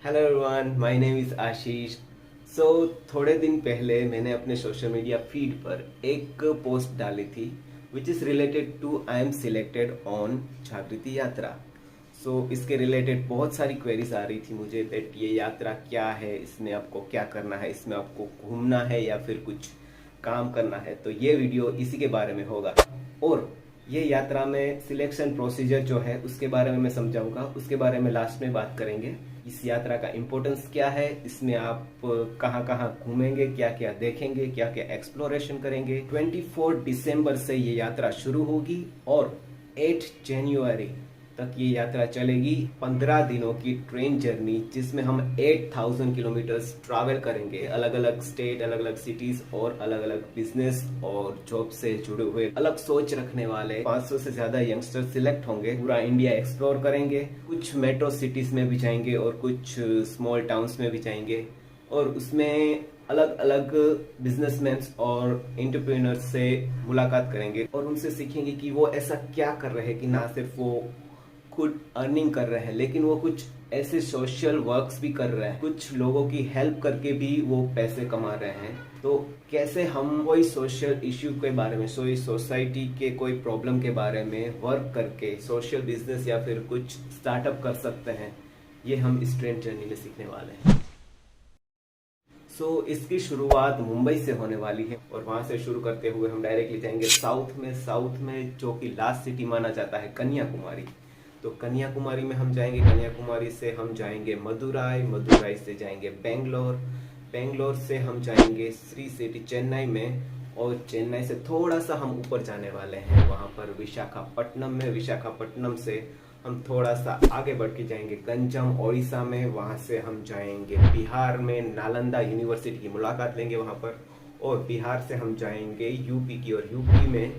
Hello everyone, my name is Ashish. So थोड़े दिन पहले मैंने अपने सोशल मीडिया फीड पर एक पोस्ट डाली थी which is related to I am selected on Jagriti Yatra. सो इसके रिलेटेड बहुत सारी क्वेरीज आ रही थी मुझे दैट ये यात्रा क्या है, इसमें आपको क्या करना है, इसमें आपको घूमना है या फिर कुछ काम करना है। तो ये वीडियो इसी के बारे में होगा और ये यात्रा में सिलेक्शन प्रोसीजर जो है उसके बारे में मैं समझाऊंगा, उसके बारे में लास्ट में बात करेंगे। इस यात्रा का इम्पोर्टेंस क्या है, इसमें आप कहाँ कहाँ घूमेंगे, क्या क्या देखेंगे, क्या क्या एक्सप्लोरेशन करेंगे। 24 दिसंबर से ये यात्रा शुरू होगी और 8 जनवरी तक ये यात्रा चलेगी। 15 दिनों की ट्रेन जर्नी जिसमें हम 8000 किलोमीटर्स ट्रैवल करेंगे, अलग अलग स्टेट, अलग अलग सिटीज और अलग अलग बिजनेस और जॉब से जुड़े हुए अलग सोच रखने वाले 500 से ज्यादा यंगस्टर सिलेक्ट होंगे। पूरा इंडिया एक्सप्लोर करेंगे, कुछ मेट्रो सिटीज में भी जाएंगे और कुछ स्मॉल टाउन्स में भी जाएंगे और उसमें अलग अलग बिजनेसमैन और एंटरप्रेन्योर्स से मुलाकात करेंगे और उनसे सीखेंगे कि वो ऐसा क्या कर रहे हैं कि ना सिर्फ वो खुद अर्निंग कर रहे हैं लेकिन वो कुछ ऐसे सोशल वर्क्स भी कर रहे हैं, कुछ लोगों की हेल्प करके भी वो पैसे कमा रहे हैं। तो कैसे हम कोई सोशल इश्यू के बारे में, सोसाइटी के कोई प्रॉब्लम के बारे में वर्क करके सोशल बिजनेस या फिर कुछ स्टार्टअप कर सकते हैं, ये हम इस ट्रेन जर्नी में सीखने वाले हैं। इसकी शुरुआत मुंबई से होने वाली है और वहां से शुरू करते हुए हम डायरेक्टली जाएंगे साउथ में जो कि लास्ट सिटी माना जाता है कन्याकुमारी। तो कन्याकुमारी में हम जाएंगे, कन्याकुमारी से हम जाएंगे मदुराई से जाएंगे बेंगलोर से हम जाएंगे श्री सिटी चेन्नई में और चेन्नई से थोड़ा सा हम ऊपर जाने वाले हैं वहां पर विशाखापट्टनम से हम थोड़ा सा आगे बढ़ के जाएंगे गंजम ओडिशा में, वहां से हम जाएंगे बिहार में नालंदा यूनिवर्सिटी की मुलाकात लेंगे वहां पर, और बिहार से हम जाएंगे यूपी की और यूपी में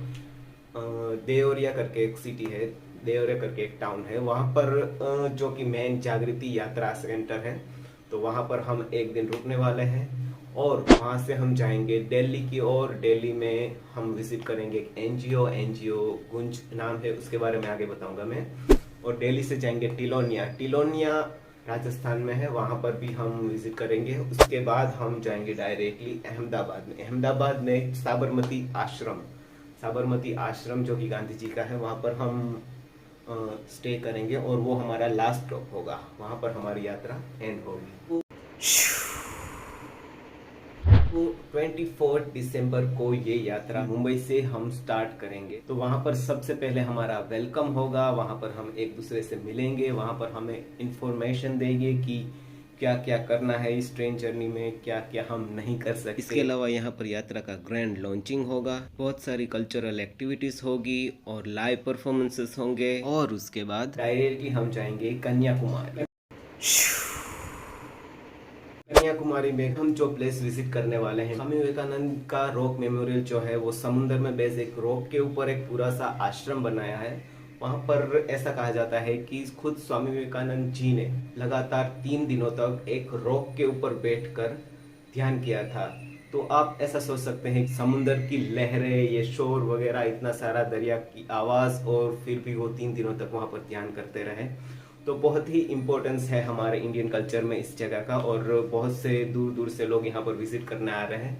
देवरिया करके एक सिटी है, देवरिया करके एक टाउन है वहां पर जो कि मेन जागृति यात्रा सेंटर है। तो वहां पर हम एक दिन रुकने वाले हैं और वहां से हम जाएंगे दिल्ली की ओर। दिल्ली में हम विजिट करेंगे एक एनजीओ गुंज नाम है, उसके बारे में आगे बताऊंगा मैं। और दिल्ली से जाएंगे टिलोनिया राजस्थान में है, वहां पर भी हम विजिट करेंगे। उसके बाद हम जाएंगे डायरेक्टली अहमदाबाद में साबरमती आश्रम जो कि गांधी जी का है, वहां पर हम स्टे करेंगे और वो हमारा लास्ट स्टॉप होगा, वहां पर हमारी यात्रा एंड होगी। तो 24 दिसंबर को ये यात्रा मुंबई से हम स्टार्ट करेंगे। तो वहां पर सबसे पहले हमारा वेलकम होगा, वहां पर हम एक दूसरे से मिलेंगे, वहां पर हमें इंफॉर्मेशन देंगे कि क्या क्या करना है इस ट्रेन जर्नी में, क्या क्या हम नहीं कर सकते। इसके अलावा यहाँ पर यात्रा का ग्रैंड लॉन्चिंग होगा, बहुत सारी कल्चरल एक्टिविटीज होगी और लाइव परफॉर्मेंसेस होंगे और उसके बाद डायरेक्टली हम जाएंगे कन्याकुमारी में हम जो प्लेस विजिट करने वाले हैं, स्वामी विवेकानंद का रॉक मेमोरियल जो है वो समुद्र में बेस एक रॉक के ऊपर एक पूरा सा आश्रम बनाया है। वहां पर ऐसा कहा जाता है कि खुद स्वामी विवेकानंद जी ने लगातार 3 दिनों तक एक रॉक के ऊपर बैठकर ध्यान किया था। तो आप ऐसा सोच सकते हैं कि समुद्र की लहरें, ये शोर वगैरह, इतना सारा दरिया की आवाज, और फिर भी वो 3 दिनों तक वहां पर ध्यान करते रहे। तो बहुत ही इम्पोर्टेंस है हमारे इंडियन कल्चर में इस जगह का और बहुत से दूर दूर से लोग यहाँ पर विजिट करने आ रहे हैं।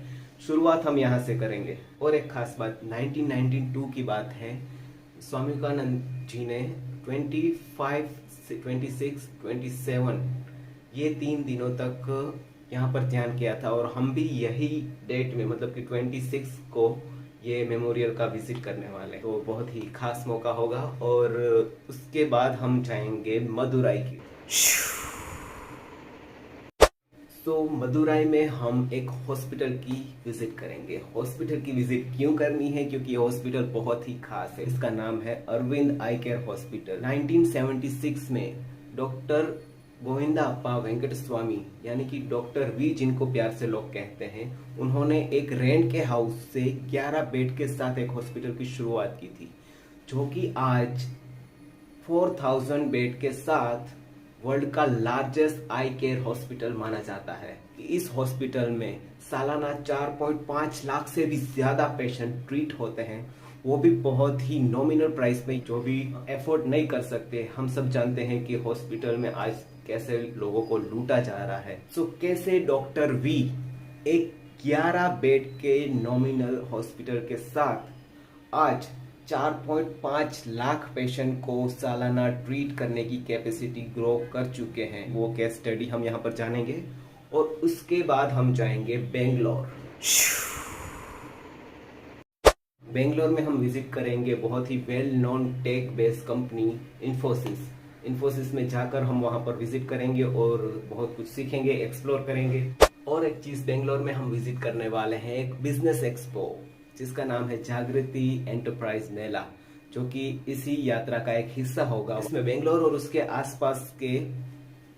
शुरुआत हम यहाँ से करेंगे। और एक खास बात, 1992 की बात है, स्वामी विवेकानंद जी ने 25 से 26 27 ये 3 दिनों तक यहाँ पर ध्यान किया था और हम भी यही डेट में, मतलब कि 26 को ये मेमोरियल का विजिट करने वाले हैं। तो बहुत ही खास मौका होगा। और उसके बाद हम जाएंगे मदुराई की। तो मदुराई में हम एक हॉस्पिटल की विजिट करेंगे। हॉस्पिटल की विजिट क्यों करनी है? क्योंकि हॉस्पिटल बहुत ही खास है। इसका नाम है अरविंद आई केयर हॉस्पिटल। 1976 में डॉक्टर गोविंदाप्पा वेंकट स्वामी, यानी कि डॉक्टर वी जिनको प्यार से लोग कहते हैं, उन्होंने एक रेंट के हाउस से 11 बेड के साथ एक हॉस्पिटल की शुरुआत की थी, जो कि आज 4000 बेड के साथ वर्ल्ड का लार्जेस्ट आई केयर हॉस्पिटल माना जाता है। इस हॉस्पिटल में सालाना 4.5 लाख से भी ज्यादा पेशेंट ट्रीट होते हैं, वो भी बहुत ही नॉमिनल प्राइस में, जो भी एफोर्ड नहीं कर सकते। हम सब जानते हैं कि हॉस्पिटल में आज कैसे लोगों को लूटा जा रहा है। सो कैसे डॉक्टर वी एक 11 बेड के नॉमिनल हॉस्पिटल के साथ आज 4.5 लाख पेशेंट को सालाना ट्रीट करने की कैपेसिटी ग्रो कर चुके हैं, वो केस स्टडी हम यहाँ पर जानेंगे। और उसके बाद हम जाएंगे बेंगलोर। बेंगलोर में हम विजिट करेंगे बहुत ही well known tech based company Infosys में जाकर हम वहां पर विजिट करेंगे और बहुत कुछ सीखेंगे, एक्सप्लोर करेंगे। और एक चीज बेंगलोर में हम विजिट करने वाले हैं, एक बिजनेस एक्सपो जिसका नाम है जागृति एंटरप्राइज मेला, जो कि इसी यात्रा का एक हिस्सा होगा। इसमें बेंगलोर और उसके आसपास के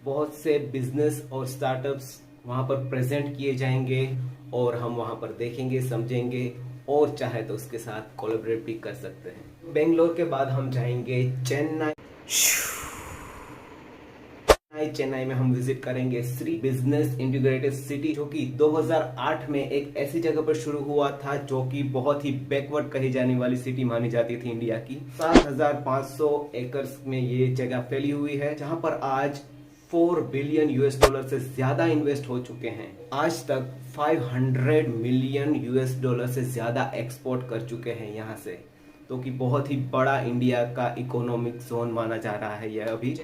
बहुत से बिजनेस और स्टार्टअप्स वहां पर प्रेजेंट किए जाएंगे और हम वहां पर देखेंगे, समझेंगे और चाहे तो उसके साथ कोलैबोरेट भी कर सकते हैं। बेंगलोर के बाद हम जाएंगे चेन्नई। चेन्नई में हम विजिट करेंगे श्री बिजनेस इंटीग्रेटेड सिटी, जो कि 2008 में एक ऐसी जगह पर शुरू हुआ था जो कि बहुत ही बैकवर्ड कही जाने वाली सिटी मानी जाती थी इंडिया की। 7,500 एकर्स में ये जगह फैली हुई है, जहां पर आज $4 बिलियन से ज्यादा इन्वेस्ट हो चुके हैं। आज तक $500 मिलियन से ज्यादा एक्सपोर्ट कर चुके हैं यहाँ से, तो कि बहुत ही बड़ा इंडिया का इकोनॉमिक जोन माना जा रहा है यह अभी।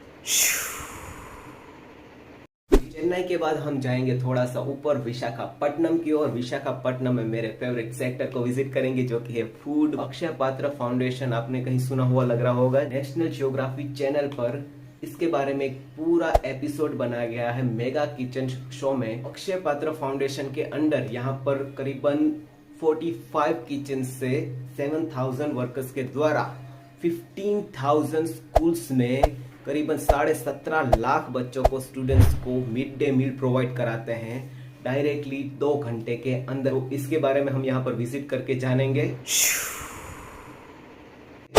चेन्नई के बाद हम जाएंगे थोड़ा सा ऊपर विशाखापट्टनम की ओर। विशाखापट्टनम में मेरे फेवरेट सेक्टर को विजिट करेंगे, जो कि है फूड। अक्षय पात्र फाउंडेशन आपने कहीं सुना हुआ लग रहा होगा। नेशनल ज्योग्राफी चैनल पर इसके बारे में एक पूरा एपिसोड बनाया गया है मेगा किचन शो में। अक्षय पात्र फाउंडेशन के अंडर यहाँ पर करीबन 45 किचन से 7,000 वर्कर्स के द्वारा 15,000 स्कूल्स में करीबन 17.5 लाख बच्चों को, स्टूडेंट्स को मिड डे मील प्रोवाइड कराते हैं डायरेक्टली 2 घंटे के अंदर। तो इसके बारे में हम यहाँ पर विजिट करके जानेंगे।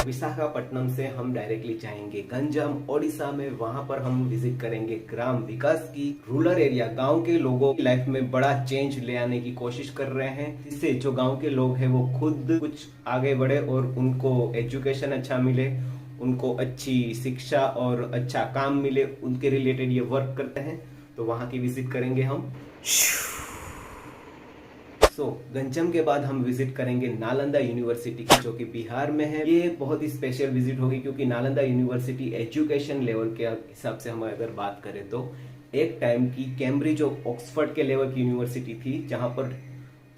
विशाखापट्टनम से हम डायरेक्टली जाएंगे गंजम ओडिशा में। वहां पर हम विजिट करेंगे ग्राम विकास की, रूरल एरिया, गांव के लोगों की लाइफ में बड़ा चेंज ले आने की कोशिश कर रहे हैं, जिससे जो गांव के लोग हैं वो खुद कुछ आगे बढ़े और उनको एजुकेशन अच्छा मिले, उनको अच्छी शिक्षा और अच्छा काम मिले, उनके रिलेटेड ये वर्क करते हैं। तो वहां की विजिट करेंगे हम। गंजम के बाद हम विजिट करेंगे नालंदा यूनिवर्सिटी की, जो कि बिहार में है। ये बहुत ही स्पेशल विजिट होगी क्योंकि नालंदा यूनिवर्सिटी एजुकेशन लेवल के हिसाब से हम अगर बात करें तो एक टाइम की कैम्ब्रिज और ऑक्सफोर्ड के लेवल की यूनिवर्सिटी थी, जहां पर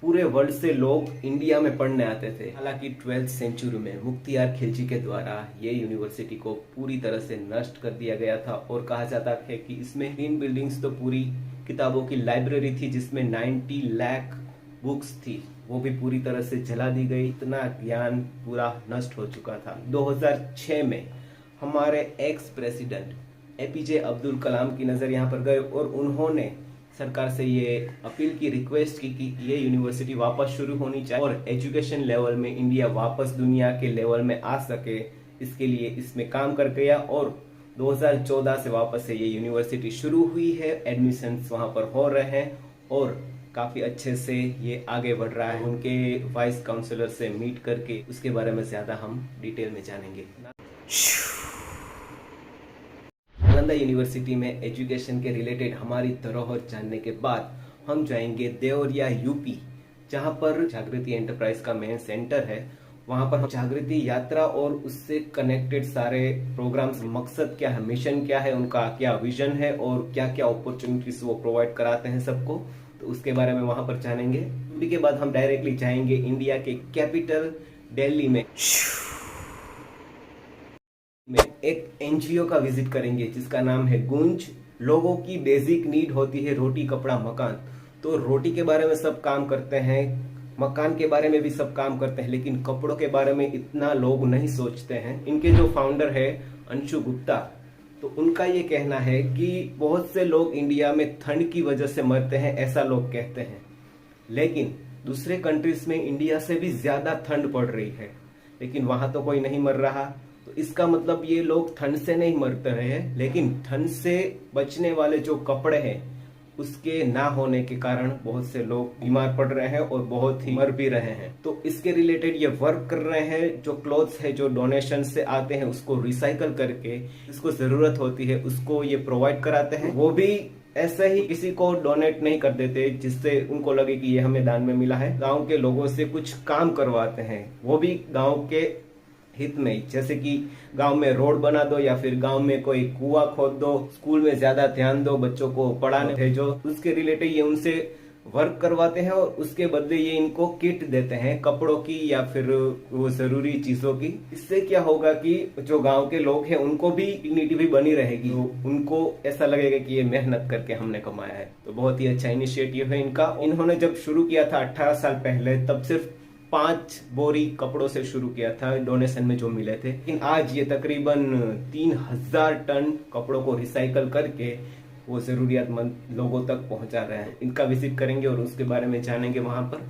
पूरे वर्ल्ड से लोग इंडिया में पढ़ने आते थे। हालांकि 12th सेंचुरी में मुख्तियार खिलजी के द्वारा ये यूनिवर्सिटी को पूरी तरह से नष्ट कर दिया गया था और कहा जाता है कि इसमें 3 बिल्डिंग्स तो पूरी किताबों की लाइब्रेरी थी, जिसमें 90 लाख बुक्स थी, वो भी पूरी तरह से जला दी गई। इतना ज्ञान पूरा नष्ट हो चुका था। 2006 में हमारे ex president APJ Abdul Kalam की नजर यहाँ पर गए और उन्होंने सरकार से ये अपील की, रिक्वेस्ट की कि ये यूनिवर्सिटी वापस शुरू होनी चाहिए और एजुकेशन लेवल में इंडिया वापस दुनिया के लेवल में आ सके। इसके लिए इसमें काम कर गया और 2014 से वापस से ये यूनिवर्सिटी शुरू हुई है। एडमिशंस वहां पर हो रहे हैं और काफी अच्छे से ये आगे बढ़ रहा है। उनके वाइस काउंसलर से मीट करके उसके बारे में ज्यादा हम डिटेल में जानेंगे। नालंदा यूनिवर्सिटी में एजुकेशन के रिलेटेड हमारी धरोहर जानने के बाद हम जाएंगे देवरिया यूपी, जहां पर जागृति एंटरप्राइज का मेन सेंटर है। वहां पर हम जागृति यात्रा और उससे कनेक्टेड सारे प्रोग्राम्स, मकसद क्या है, मिशन क्या है, उनका क्या विजन है और क्या क्या अपॉर्चुनिटीज वो प्रोवाइड कराते हैं सबको, तो उसके बारे में वहां पर जानेंगे। यूपी के बाद हम डायरेक्टली जाएंगे इंडिया के कैपिटल दिल्ली में एक एनजीओ का विजिट करेंगे जिसका नाम है गूंज। लोगों की बेसिक नीड होती है रोटी, कपड़ा, मकान। तो रोटी के बारे में सब काम करते हैं, मकान के बारे में भी सब काम करते हैं, लेकिन कपड़ों के बारे में इतना लोग नहीं सोचते हैं। इनके जो फाउंडर है अंशु गुप्ता, तो उनका ये कहना है कि बहुत से लोग इंडिया में ठंड की वजह से मरते हैं, ऐसा लोग कहते हैं, लेकिन दूसरे कंट्रीज में इंडिया से भी ज्यादा ठंड पड़ रही है, लेकिन वहां तो कोई नहीं मर रहा। तो इसका मतलब ये लोग ठंड से नहीं मरते रहे हैं, लेकिन ठंड से बचने वाले जो कपड़े हैं उसके ना होने के कारण बहुत से लोग बीमार पड़ रहे हैं और बहुत ही मर भी रहे हैं। तो इसके रिलेटेड ये वर्क कर रहे हैं। जो क्लोथ्स है जो डोनेशन से आते हैं उसको रिसाइकल करके जिसको जरूरत होती है उसको ये प्रोवाइड कराते हैं। वो भी ऐसा ही किसी को डोनेट नहीं कर देते जिससे उनको लगे कि ये हमें दान में मिला है। गांव के लोगों से कुछ काम करवाते हैं, वो भी गांव के हित में, जैसे कि गांव में रोड बना दो या फिर गांव में कोई कुआं खोद दो, स्कूल में ज्यादा ध्यान दो, बच्चों को पढ़ाने भेजो, उसके रिलेटेड ये उनसे वर्क करवाते हैं और उसके बदले ये इनको किट देते हैं कपड़ों की या फिर वो जरूरी चीजों की। इससे क्या होगा कि जो गांव के लोग हैं उनको भी डिग्निटी भी बनी रहेगी, तो उनको ऐसा लगेगा कि ये मेहनत करके हमने कमाया है। तो बहुत ही अच्छा इनिशिएटिव है इनका। इन्होंने जब शुरू किया था 18 साल पहले, तब सिर्फ 5 बोरी कपड़ों से शुरू किया था डोनेशन में जो मिले थे, लेकिन आज ये तकरीबन 3000 टन कपड़ों को रिसाइकल करके वो जरूरियातमंद लोगों तक पहुंचा रहे हैं। इनका विजिट करेंगे और उसके बारे में जानेंगे वहां पर।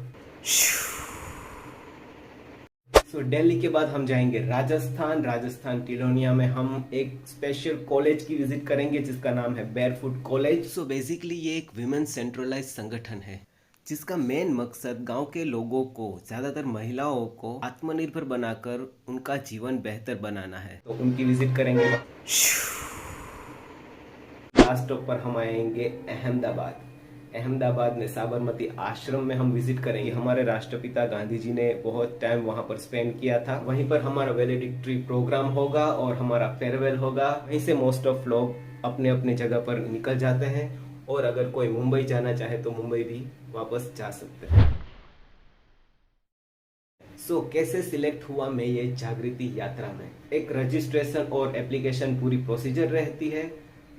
दिल्ली के बाद हम जाएंगे राजस्थान टिलोनिया में हम एक स्पेशल कॉलेज की विजिट करेंगे जिसका नाम है बेयरफुट कॉलेज। बेसिकली ये एक विमेन सेंट्रलाइज संगठन है जिसका मेन मकसद गांव के लोगों को, ज्यादातर महिलाओं को आत्मनिर्भर बनाकर उनका जीवन बेहतर बनाना है। तो उनकी विजिट करेंगे। लास्ट स्टॉप पर हम आएंगे अहमदाबाद में साबरमती आश्रम में हम विजिट करेंगे। हमारे राष्ट्रपिता गांधी जी ने बहुत टाइम वहां पर स्पेंड किया था। वहीं पर हमारा वैलेडिक्टरी प्रोग्राम होगा और हमारा फेयरवेल होगा। वहीं से मोस्ट ऑफ लोग अपने अपने जगह पर निकल जाते हैं और अगर कोई मुंबई जाना चाहे तो मुंबई भी वापस जा सकते हैं। कैसे सिलेक्ट हुआ मैं ये जागृति यात्रा में? एक रजिस्ट्रेशन और एप्लीकेशन पूरी प्रोसीजर रहती है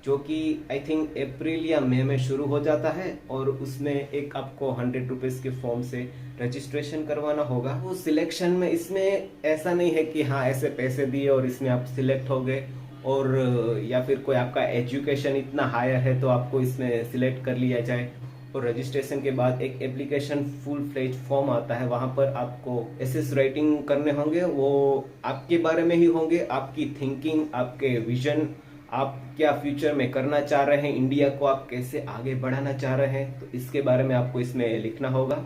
जो कि आई थिंक अप्रैल या मई में शुरू हो जाता है और उसमें एक आपको 100 रुपीज के फॉर्म से रजिस्ट्रेशन करवाना होगा। वो सिलेक्शन में इसमें ऐसा नहीं है कि हाँ ऐसे पैसे दिए और इसमें आप सिलेक्ट हो गए, और या फिर कोई आपका एजुकेशन इतना हायर है तो आपको इसमें सिलेक्ट कर लिया जाए। और रजिस्ट्रेशन के बाद एक एप्लीकेशन फुल फ्लेज फॉर्म आता है, वहां पर आपको एसेस राइटिंग करने होंगे। वो आपके बारे में ही होंगे, आपकी थिंकिंग, आपके विजन, आप क्या फ्यूचर में करना चाह रहे हैं, इंडिया को आप कैसे आगे बढ़ाना चाह रहे हैं, तो इसके बारे में आपको इसमें लिखना होगा।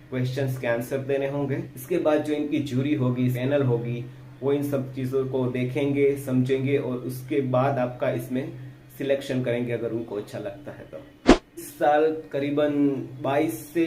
क्वेश्चंस के आंसर देने होंगे। इसके बाद जो इनकी जूरी होगी, पैनल होगी, वो इन सब चीजों को देखेंगे, समझेंगे और उसके बाद आपका इसमें सिलेक्शन करेंगे अगर उनको अच्छा लगता है तो। इस साल करीबन 22 से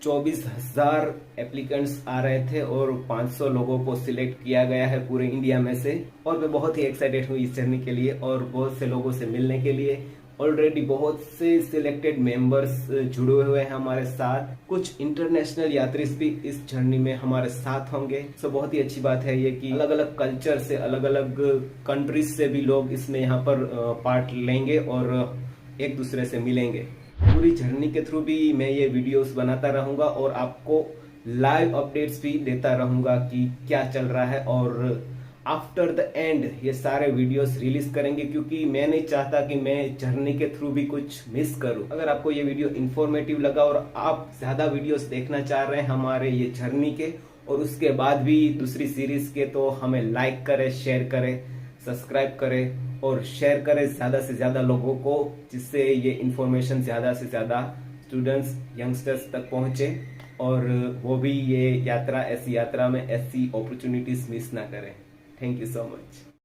24,000 एप्लीकेंट्स आ रहे थे और 500 लोगों को सिलेक्ट किया गया है पूरे इंडिया में से। और मैं बहुत ही एक्साइटेड हूँ इस जर्नी के लिए और बहुत से लोगों से मिलने के लिए। ऑलरेडी बहुत से सिलेक्टेड मेंबर्स जुड़े हुए हैं हमारे साथ। कुछ इंटरनेशनल यात्री भी इस जर्नी में हमारे साथ होंगे। बहुत ही अच्छी बात है ये कि अलग अलग कल्चर से, अलग अलग कंट्रीज से भी लोग इसमें यहाँ पर पार्ट लेंगे और एक दूसरे से मिलेंगे। पूरी जर्नी के थ्रू भी मैं ये वीडियोस बनाता रहूंगा और आपको लाइव अपडेट्स भी देता रहूंगा कि क्या चल रहा है। और आफ्टर द एंड ये सारे वीडियोस रिलीज करेंगे क्योंकि मैं नहीं चाहता कि मैं जर्नी के थ्रू भी कुछ मिस करूं। अगर आपको ये वीडियो इंफॉर्मेटिव लगा और आप ज्यादा वीडियोस देखना चाह रहे हैं हमारे ये जर्नी के और उसके बाद भी दूसरी सीरीज के, तो हमें लाइक करें, शेयर करें, सब्सक्राइब करें और शेयर करें ज्यादा से ज्यादा लोगों को, जिससे ये इन्फॉर्मेशन ज्यादा से ज्यादा स्टूडेंट्स, यंगस्टर्स तक पहुंचे और वो भी ये यात्रा, ऐसी यात्रा में ऐसी अपॉर्चुनिटीज मिस ना करें। Thank you so much.